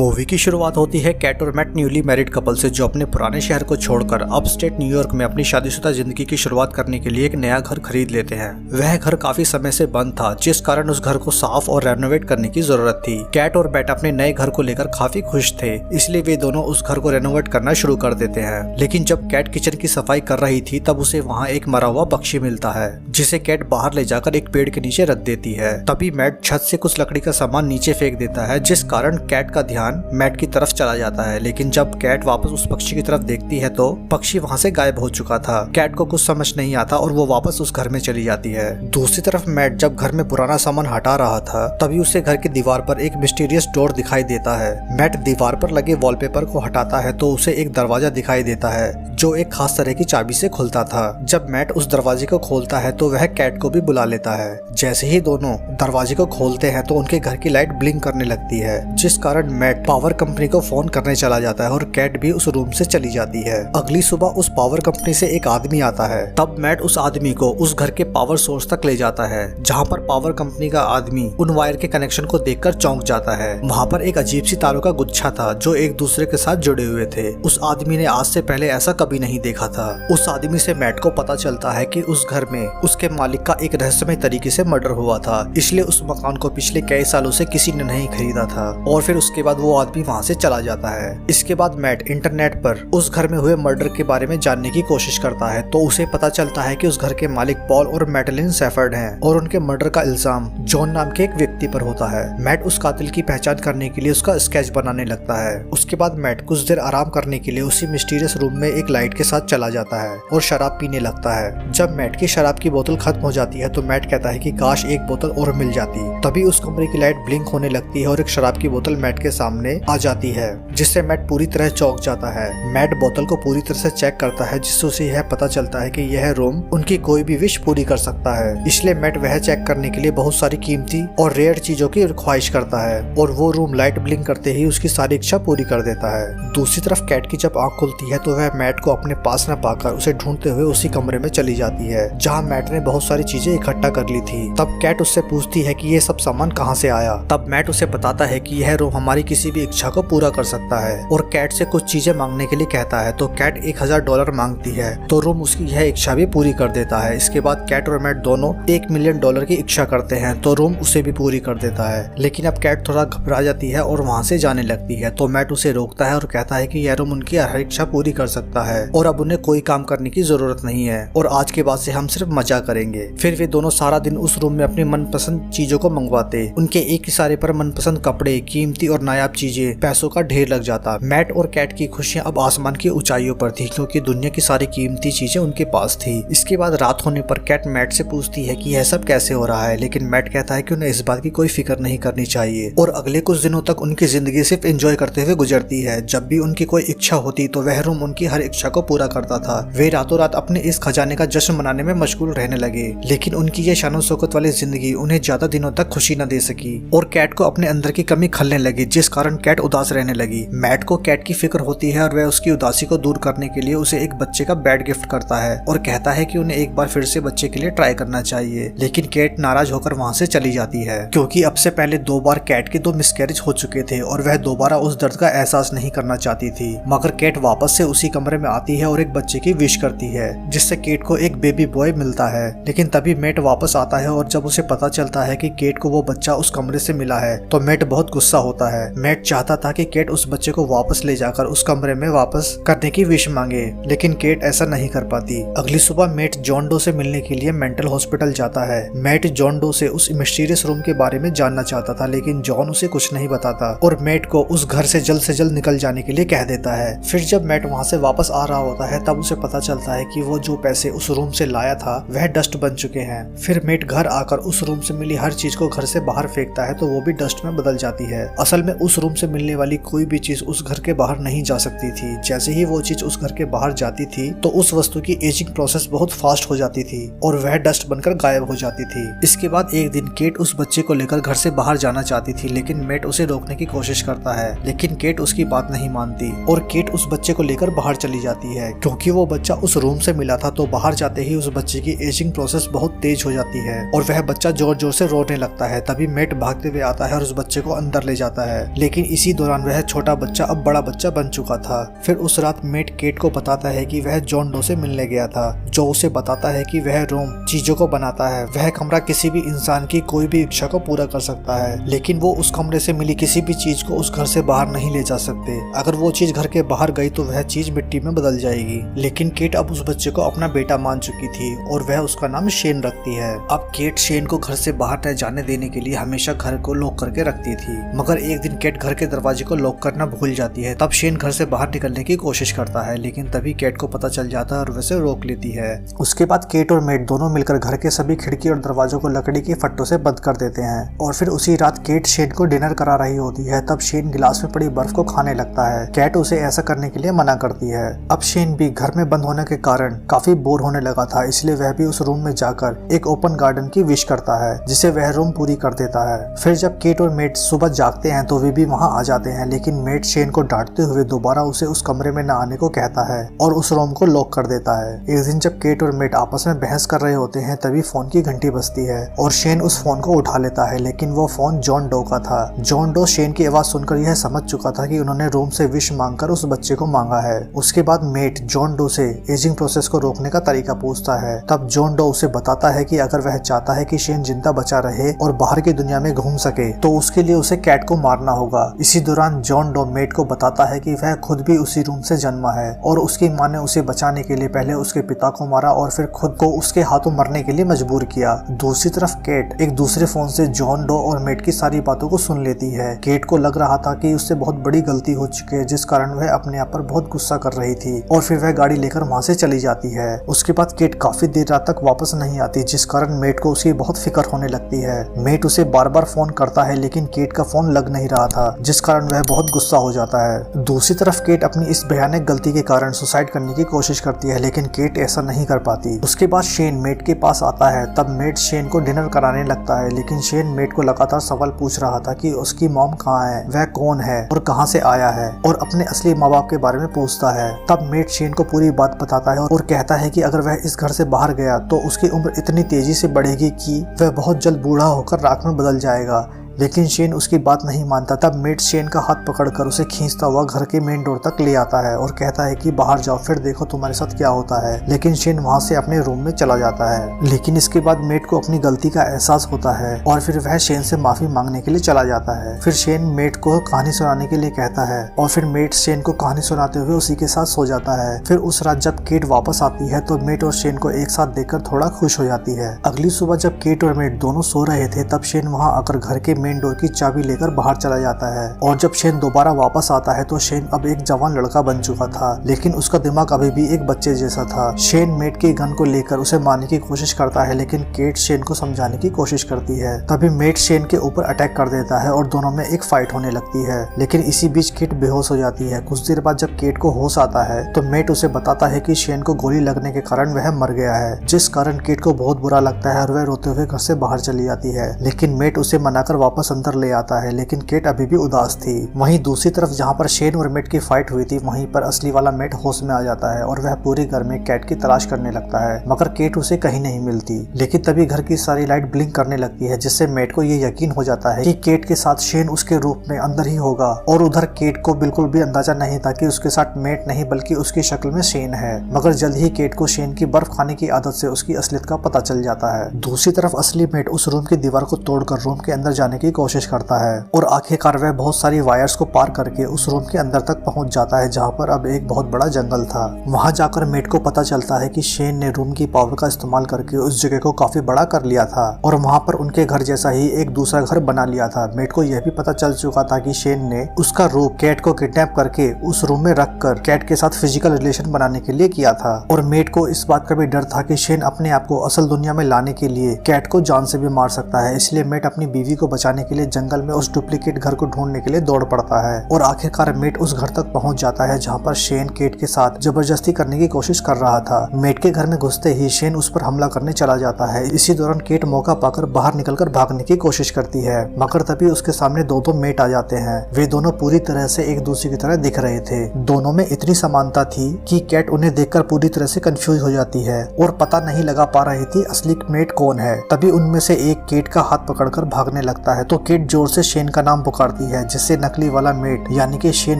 Movie की शुरुआत होती है कैट और मैट न्यूली मैरिड कपल से, जो अपने पुराने शहर को छोड़कर अपस्टेट न्यूयॉर्क में अपनी शादीशुदा जिंदगी की शुरुआत करने के लिए एक नया घर खरीद लेते हैं। वह घर काफी समय से बंद था, जिस कारण उस घर को साफ और रेनोवेट करने की जरूरत थी। कैट और मैट अपने नए घर को लेकर काफी खुश थे, इसलिए वे दोनों उस घर को रेनोवेट करना शुरू कर देते हैं। लेकिन जब कैट किचन की सफाई कर रही थी तब उसे वहाँ एक मरा हुआ पक्षी मिलता है, जिसे कैट बाहर ले जाकर एक पेड़ के नीचे रख देती है। तभी मैट छत से कुछ लकड़ी का सामान नीचे फेंक देता है, जिस कारण कैट का ध्यान मैट की तरफ चला जाता है। लेकिन जब कैट वापस उस पक्षी की तरफ देखती है तो पक्षी वहाँ से गायब हो चुका था। कैट को कुछ समझ नहीं आता और वो वापस उस घर में चली जाती है। दूसरी तरफ मैट जब घर में पुराना सामान हटा रहा था तभी उसे घर की दीवार पर एक मिस्टीरियस डोर दिखाई देता है। मैट दीवार पर लगे वॉलपेपर को हटाता है तो उसे एक दरवाजा दिखाई देता है, जो एक खास तरह की चाबी से खुलता था। जब मैट उस दरवाजे को खोलता है तो वह कैट को भी बुला लेता है। जैसे ही दोनों दरवाजे को खोलते हैं तो उनके घर की लाइट ब्लिंक करने लगती है, जिस कारण मैट पावर कंपनी को फोन करने चला जाता है और कैट भी उस रूम से चली जाती है। अगली सुबह उस पावर कंपनी से एक आदमी आता है। तब मैट उस आदमी को उस घर के पावर सोर्स तक ले जाता है, जहाँ पर पावर कंपनी का आदमी उन वायर के कनेक्शन को देखकर चौंक जाता है। वहाँ पर एक अजीब सी तारों का गुच्छा था जो एक दूसरे के साथ जुड़े हुए थे। उस आदमी ने आज से पहले ऐसा कभी नहीं देखा था। उस आदमी से मैट को पता चलता है कि उस घर में उसके मालिक का एक रहस्यमय तरीके से मर्डर हुआ था, इसलिए उस मकान को पिछले कई सालों से किसी ने नहीं खरीदा था। और फिर उसके बाद वो आदमी वहाँ से चला जाता है। इसके बाद मैट इंटरनेट पर उस घर में हुए मर्डर के बारे में जानने की कोशिश करता है तो उसे पता चलता है कि उस घर के मालिक पॉल और मैडेलिन सैफर्ड हैं और उनके मर्डर का इल्जाम जॉन नाम के एक व्यक्ति पर होता है। मैट उस कातिल की पहचान करने के लिए उसका स्केच बनाने लगता है। उसके बाद मैट कुछ देर आराम करने के लिए उसी मिस्टीरियस रूम में एक लाइट के साथ चला जाता है और शराब पीने लगता है। जब मैट की शराब की बोतल खत्म हो जाती है तो मैट कहता है कि काश एक बोतल और मिल जाती। तभी उस कमरे की लाइट ब्लिंक होने लगती है और एक शराब की बोतल मैट के सामने आ जाती है, जिससे मैट पूरी तरह चौंक जाता है। मैट बोतल को पूरी तरह से चेक करता है, जिससे उसे यह पता चलता है कि यह रूम उनकी कोई भी विश पूरी कर सकता है। इसलिए मैट वह चेक करने के लिए बहुत सारी कीमती और रेयर चीजों की ख्वाहिश करता है और वो रूम लाइट ब्लिंक करते ही उसकी सारी इच्छा पूरी कर देता है। दूसरी तरफ कैट की जब आंख खुलती है तो वह मैट को अपने पास न पाकर उसे ढूंढते हुए उसी कमरे में चली जाती है जहाँ मैट ने बहुत सारी चीजें इकट्ठा कर ली थी। तब कैट उससे पूछती है कि ये सब सामान कहाँ से आया। तब मैट उसे बताता है कि यह रूम हमारी किसी भी इच्छा को पूरा कर सकता है और कैट से कुछ चीजें मांगने के लिए कहता है तो कैट $1000 मांगती है तो रूम उसकी यह इच्छा भी पूरी कर देता है। इसके बाद कैट और मैट दोनों $1 मिलियन की इच्छा करते हैं तो रूम उसे भी पूरी कर देता है। लेकिन अब कैट थोड़ा घबरा जाती है और वहाँ से जाने लगती है तो मैट उसे रोकता है और कहता है कि यह रूम उनकी हर इच्छा पूरी कर सकता है और अब उन्हें कोई काम करने की जरूरत नहीं है और आज के बाद से हम सिर्फ मजा करेंगे। फिर वे दोनों सारा दिन उस रूम में अपनी मनपसंद चीजों को मंगवाते। उनके एक इशारे पर मनपसंद कपड़े, कीमती और नायाब चीजें, पैसों का ढेर लग जाता। मैट और कैट की खुशियां अब आसमान की ऊंचाइयों पर थी क्योंकि दुनिया की सारी कीमती चीजें उनके पास थी। इसके बाद रात होने पर कैट मैट से पूछती है कि यह सब कैसे हो रहा है, लेकिन मैट कहता है कि उन्हें इस बात की कोई फिक्र नहीं करनी चाहिए और अगले कुछ दिनों तक उनकी जिंदगी सिर्फ एंजॉय करते हुए गुजरती है। जब भी उनकी कोई इच्छा होती तो वह रूम उनकी हर इच्छा को पूरा करता था। वे रातों रात अपने इस खजाने का जश्न मनाने में मशगूल रहने लगे, लेकिन उनकी ये शानो शौकत वाली जिंदगी उन्हें ज्यादा दिनों तक खुशी न दे सकी और कैट को अपने अंदर की कमी खलने लगी, जिस कारण कैट उदास रहने लगी। मैट को कैट की फिक्र होती है और वह उसकी उदासी को दूर करने के लिए उसे एक बच्चे का बैट गिफ्ट करता है और कहता है कि उन्हें एक बार फिर से बच्चे के लिए ट्राई करना चाहिए। लेकिन कैट नाराज होकर वहाँ से चली जाती है क्योंकि अब से पहले 2 बार कैट के 2 मिसकैरेज हो चुके थे और वह दोबारा उस दर्द का एहसास नहीं करना चाहती थी। मगर कैट वापस से उसी कमरे में आती है और एक बच्चे की विश करती है, जिससे कैट को एक बेबी बॉय मिलता है। लेकिन तभी मैट वापस आता है और जब उसे पता चलता है कि कैट को वो बच्चा उस कमरे से मिला है तो मैट बहुत गुस्सा होता है। मैट चाहता था कि कैट उस बच्चे को वापस ले जाकर उस कमरे में वापस करने की विश मांगे, लेकिन कैट ऐसा नहीं कर पाती। अगली सुबह मैट जॉन डो से मिलने के लिए मेंटल हॉस्पिटल जाता है। मैट जॉन डो से उस मिस्टीरियस रूम के बारे में जानना चाहता था, लेकिन जॉन उसे कुछ नहीं बताता और मैट को उस घर से जल्द निकल जाने के लिए कह देता है। फिर जब मैट वहाँ से वापस आ रहा होता है तब उसे पता चलता है कि वो जो पैसे उस रूम से लाया था वह डस्ट बन चुके हैं। फिर मैट घर आकर उस रूम से मिली हर चीज को घर से बाहर फेंकता है तो वो भी डस्ट में बदल जाती है। असल में उस रूम से मिलने वाली कोई भी चीज उस घर के बाहर नहीं जा सकती थी। जैसे ही वो चीज उस घर के बाहर जाती थी तो उस वस्तु की एजिंग प्रोसेस बहुत फास्ट हो जाती थी और वह डस्ट बनकर गायब हो जाती थी। इसके बाद एक दिन केट उस बच्चे को लेकर घर से बाहर जाना चाहती थी, लेकिन मैट उसे रोकने की कोशिश करता है, लेकिन केट उसकी बात नहीं मानती और केट उस बच्चे को लेकर बाहर चली जाती जाती है। क्योंकि वो बच्चा उस रूम से मिला था तो बाहर जाते ही उस बच्चे की एजिंग प्रोसेस बहुत तेज हो जाती है और वह बच्चा जोर जोर से रोने लगता है। तभी मेट भागते हुए आता है और उस बच्चे को अंदर ले जाता है, लेकिन इसी दौरान वह छोटा बच्चा अब बड़ा बच्चा बन चुका था। फिर उस रात मेट केट को बताता है कि वह जॉन डो से मिलने गया था, जो उसे बताता है कि वह रोम चीजों को बनाता है। वह कमरा किसी भी इंसान की कोई भी इच्छा को पूरा कर सकता है, लेकिन वो उस कमरे से मिली किसी भी चीज को उस घर से बाहर नहीं ले जा सकते। अगर वो चीज घर के बाहर गई तो वह चीज मिट्टी में बदल जाएगी। लेकिन केट अब उस बच्चे को अपना बेटा मान चुकी थी और वह उसका नाम शेन रखती है। अब केट शेन को घर से बाहर न जाने देने के लिए हमेशा घर को लॉक करके रखती थी, मगर एक दिन केट घर के दरवाजे को लॉक करना भूल जाती है। तब शेन घर से बाहर निकलने की कोशिश करता है, लेकिन तभी केट को पता चल जाता है और वैसे रोक लेती है। उसके बाद केट और मेट दोनों मिलकर घर के सभी खिड़की और दरवाजों को लकड़ी के फट्टों से बंद कर देते हैं और फिर उसी रात केट शेन को डिनर करा रही होती है। तब शेन गिलास में पड़ी बर्फ को खाने लगता है। केट उसे ऐसा करने के लिए मना करती है। अब शेन भी घर में बंद होने के कारण काफी बोर होने लगा था, इसलिए वह भी उस रूम में जाकर एक ओपन गार्डन की विश करता है, जिसे वह रूम पूरी कर देता है। फिर जब केट और मेट सुबह जागते हैं तो वे भी वहां आ जाते हैं, लेकिन मेट शेन को डांटते हुए दोबारा उसे उस कमरे में न आने को कहता है और उस रूम को लॉक कर देता है। एक दिन जब केट और मेट आपस में बहस कर रहे होते हैं तभी फोन की घंटी बजती है और शेन उस फोन को उठा लेता है, लेकिन वो फोन जॉन डो का था। जॉन डो शेन की आवाज सुनकर यह समझ चुका था कि उन्होंने रूम से विश मांगकर उस बच्चे को मांगा है। उसके बाद मेट जॉन डो से एजिंग प्रोसेस को रोकने का तरीका पूछता है। तब जॉन डो उसे बताता है कि अगर वह चाहता है कि शेन जिंदा बचा रहे और बाहर की दुनिया में घूम सके तो उसके लिए उसे कैट को मारना होगा। इसी दौरान जॉन डो मेट को बताता है कि वह खुद भी उसी रूम से जन्मा है और उसकी मां ने उसे बचाने के लिए पहले उसके पिता को मारा और फिर खुद को उसके हाथों मरने के लिए मजबूर किया। दूसरी तरफ केट एक दूसरे फोन से जॉन डो और मेट की सारी बातों को सुन लेती है। केट को लग रहा था कि उससे बहुत बड़ी गलती हो चुकी है, जिस कारण वह अपने आप पर बहुत गुस्सा कर रही थी और फिर वह गाड़ी लेकर वहां से चली जाती है। उसके बाद केट काफी देर रात तक वापस नहीं आती, जिस कारण मेट को उसकी बहुत फिक्र होने लगती है। मेट उसे बार बार फोन करता है, लेकिन केट का फोन लग नहीं रहा था, जिस कारण वह बहुत गुस्सा हो जाता है। दूसरी तरफ केट अपनी इस भयानक गलती के कारण सुसाइड करने की कोशिश करती है, लेकिन केट ऐसा नहीं कर पाती। उसके बाद शेन मेट के पास आता है। तब मेट शेन को डिनर कराने लगता है, लेकिन शेन मेट को लगातार सवाल पूछ रहा था कि उसकी मॉम कहाँ है, वह कौन है और कहाँ से आया है, और अपने असली माँ बाप के बारे में पूछता है। तब मेट शेन को पूरी बात बताता है और कहता है कि अगर वह इस घर से बाहर गया तो उसकी उम्र इतनी तेजी से बढ़ेगी कि वह बहुत जल्द बूढ़ा होकर राख में बदल जाएगा। लेकिन शेन उसकी बात नहीं मानता। तब मेट शेन का हाथ पकड़कर उसे खींचता हुआ घर के मेन डोर तक ले आता है और कहता है कि बाहर जाओ, फिर देखो तुम्हारे साथ क्या होता है। लेकिन शेन वहां से अपने रूम में चला जाता है। लेकिन इसके बाद मेट को अपनी गलती का एहसास होता है और फिर वह शेन से माफी मांगने के लिए चला जाता है। फिर शेन मेट को कहानी सुनाने के लिए कहता है और फिर मेट शेन को कहानी सुनाते हुए उसी के साथ सो जाता है। फिर उस रात जब केट वापस आती है तो मेट और शेन को एक साथ देखकर थोड़ा खुश हो जाती है। अगली सुबह जब केट और मेट दोनों सो रहे थे तब शेन वहाँ आकर घर के मेन डोर की चाबी लेकर बाहर चला जाता है और जब शेन दोबारा वापस आता है तो शेन अब एक जवान लड़का बन चुका था, लेकिन उसका दिमाग अभी भी एक बच्चे जैसा था। शेन मेट की गन को लेकर उसे मारने की कोशिश करता है, लेकिन केट शेन को समझाने की कोशिश करती है। तभी मेट शेन के ऊपर अटैक कर देता है और दोनों में एक फाइट होने लगती है, लेकिन इसी बीच केट बेहोश हो जाती है। कुछ देर बाद जब केट को होश आता है तो मेट उसे बताता है कि शेन को गोली लगने के कारण वह मर गया है, जिस कारण केट को बहुत बुरा लगता है और वह रोते हुए घर से बाहर चली जाती है। लेकिन मेट उसे मनाकर वापस अंदर ले आता है, लेकिन केट अभी भी उदास थी। वहीं दूसरी तरफ जहां पर शेन और मेट की फाइट हुई थी वहीं पर असली वाला मेट होश में आ जाता है और वह पूरे घर में कैट की तलाश करने लगता है, मगर केट उसे कहीं नहीं मिलती। लेकिन तभी घर की सारी लाइट ब्लिंक करने लगती है, जिससे मेट को ये यकीन हो जाता है कि केट के साथ शेन उसके रूप में अंदर ही होगा। और उधर केट को बिल्कुल भी अंदाजा नहीं था कि उसके साथ मेट नहीं बल्कि उसकी शक्ल में शेन है, मगर जल्द ही केट को शेन की बर्फ खाने की आदत से उसकी असलियत का पता चल जाता है। दूसरी तरफ असली मेट उस रूम की दीवार को तोड़कर रूम के अंदर जाने की कोशिश करता है और आखिरकार वह बहुत सारी वायर्स को पार करके उस रूम के अंदर तक पहुंच जाता है, जहां पर अब एक बहुत बड़ा जंगल था। वहां जाकर मेट को पता चलता है कि शेन ने रूम की पावर का इस्तेमाल करके उस जगह को काफी बड़ा कर लिया था और वहां पर उनके घर जैसा ही एक दूसरा घर बना लिया था। मेट को यह भी पता चल चुका था कि शेन ने उसका रूप कैट को किडनैप करके उस रूम में रखकर कैट के साथ फिजिकल रिलेशन बनाने के लिए किया था। और मेट को इस बात का भी डर था कि शेन अपने आप को असल दुनिया में लाने के लिए कैट को जान से भी मार सकता है, इसलिए मेट अपनी बीवी को बचाने बचाने के लिए जंगल में उस डुप्लीकेट घर को ढूंढने के लिए दौड़ पड़ता है और आखिरकार मेट उस घर तक पहुंच जाता है जहां पर शेन केट के साथ जबरदस्ती करने की कोशिश कर रहा था। मेट के घर में घुसते ही शेन उस पर हमला करने चला जाता है। इसी दौरान केट मौका पाकर बाहर निकलकर भागने की कोशिश करती है, मगर तभी उसके सामने दो मेट आ जाते हैं। वे दोनों पूरी तरह से एक दूसरे की तरह दिख रहे थे। दोनों में इतनी समानता थी कि केट उन्हें देखकर पूरी तरह से कंफ्यूज हो जाती है और पता नहीं लगा पा रही थी असली मेट कौन है। तभी उनमें से एक केट का हाथ पकड़कर भागने लगता है तो केट जोर से शेन का नाम पुकारती है, जिससे नकली वाला मेट यानी कि शेन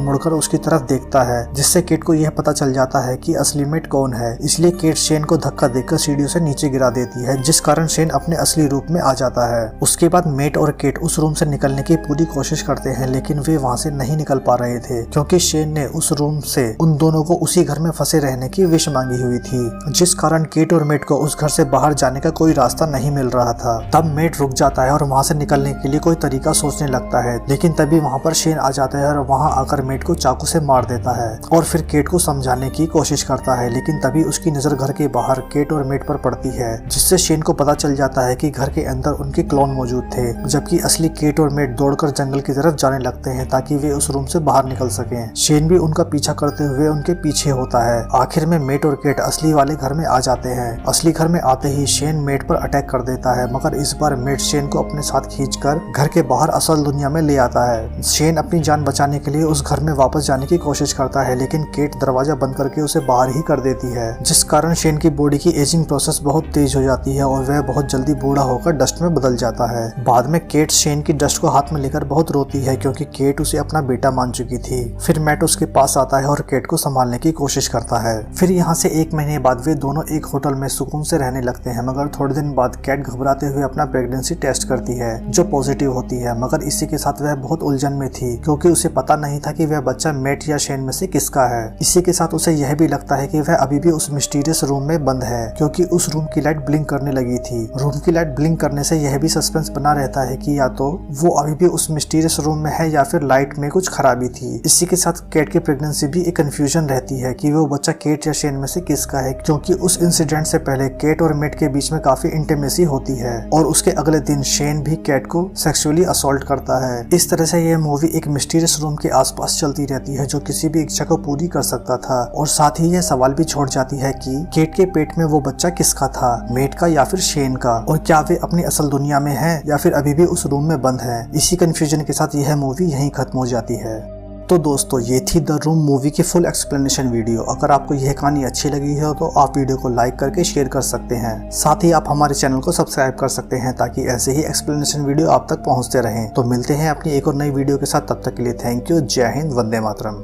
मुड़कर उसकी तरफ देखता है, जिससे केट को यह पता चल जाता है कि असली मेट कौन है। इसलिए केट शेन को धक्का देकर सीढ़ियों से नीचे गिरा देती है, जिस कारण शेन अपने असली रूप में आ जाता है। उसके बाद मेट और केट उस रूम से निकलने की पूरी कोशिश करते हैं, लेकिन वे वहाँ से नहीं निकल पा रहे थे क्योंकि शेन ने उस रूम से उन दोनों को उसी घर में फंसे रहने की विश मांगी हुई थी, जिस कारण केट और मेट को उस घर से बाहर जाने का कोई रास्ता नहीं मिल रहा था। तब मेट रुक जाता है और वहाँ से निकलने के लिए कोई तरीका सोचने लगता है, लेकिन तभी वहाँ पर शेन आ जाता है और वहाँ आकर मेट को चाकू से मार देता है और फिर केट को समझाने की कोशिश करता है, लेकिन तभी उसकी नजर घर के बाहर केट और मेट पर पड़ती है, जिससे शेन को पता चल जाता है कि घर के अंदर उनके क्लोन मौजूद थे, जबकि असली केट और मेट दौड़कर जंगल की तरफ जाने लगते हैं ताकि वे उस रूम से बाहर निकल सकें। शेन भी उनका पीछा करते हुए उनके पीछे होता है। आखिर में मेट और केट असली वाले घर में आ जाते हैं। असली घर में आते ही शेन मेट पर अटैक कर देता है, मगर इस बार मेट शेन को अपने साथ खींचकर घर के बाहर असल दुनिया में ले आता है। शेन अपनी जान बचाने के लिए उस घर में वापस जाने की कोशिश करता है, लेकिन केट दरवाजा बंद करके उसे बाहर ही कर देती है, जिस कारण शेन की बॉडी की एजिंग प्रोसेस बहुत तेज हो जाती है और वह बहुत जल्दी बूढ़ा होकर डस्ट में बदल जाता है। बाद में केट शेन की डस्ट को हाथ में लेकर बहुत रोती है क्योंकि केट उसे अपना बेटा मान चुकी थी। फिर मैट उसके पास आता है और केट को संभालने की कोशिश करता है। फिर यहाँ से 1 महीने बाद वे दोनों एक होटल में सुकून से रहने लगते हैं, मगर थोड़े दिन बाद केट घबराते हुए अपना प्रेगनेंसी टेस्ट करती है जो पॉजिटिव होती है, मगर इसी के साथ वह बहुत उलझन में थी क्योंकि उसे पता नहीं था कि वह बच्चा मेट या शेन में से किसका है। इसी के साथ उसे यह भी लगता है कि वह अभी भी उस मिस्टीरियस रूम में बंद है क्योंकि उस रूम की लाइट ब्लिंक करने लगी थी। रूम की लाइट ब्लिंक करने से यह भी सस्पेंस बना रहता है कि या तो वो अभी भी उस मिस्टीरियस रूम में है या फिर लाइट में कुछ खराबी थी। इसी के साथ केट की प्रेगनेंसी भी एक कंफ्यूजन रहती है कि वो बच्चा केट या शेन में से किसका है, क्योंकि उस इंसिडेंट से पहले केट और मेट के बीच में काफी इंटीमेसी होती है और उसके अगले दिन शेन भी केट को सेक्सुअली असॉल्ट करता है। इस तरह से यह मूवी एक मिस्टीरियस रूम के आसपास चलती रहती है जो किसी भी इच्छा को पूरी कर सकता था, और साथ ही यह सवाल भी छोड़ जाती है कि केट के पेट में वो बच्चा किसका था, मेट का या फिर शेन का, और क्या वे अपनी असल दुनिया में हैं या फिर अभी भी उस रूम में बंद है। इसी कंफ्यूजन के साथ यह मूवी यहीं खत्म हो जाती है। तो दोस्तों, ये थी द रूम मूवी की फुल एक्सप्लेनेशन वीडियो। अगर आपको यह कहानी अच्छी लगी है तो आप वीडियो को लाइक करके शेयर कर सकते हैं। साथ ही आप हमारे चैनल को सब्सक्राइब कर सकते हैं ताकि ऐसे ही एक्सप्लेनेशन वीडियो आप तक पहुंचते रहें। तो मिलते हैं अपनी एक और नई वीडियो के साथ, तब तक के लिए थैंक यू। जय हिंद, वंदे मातरम।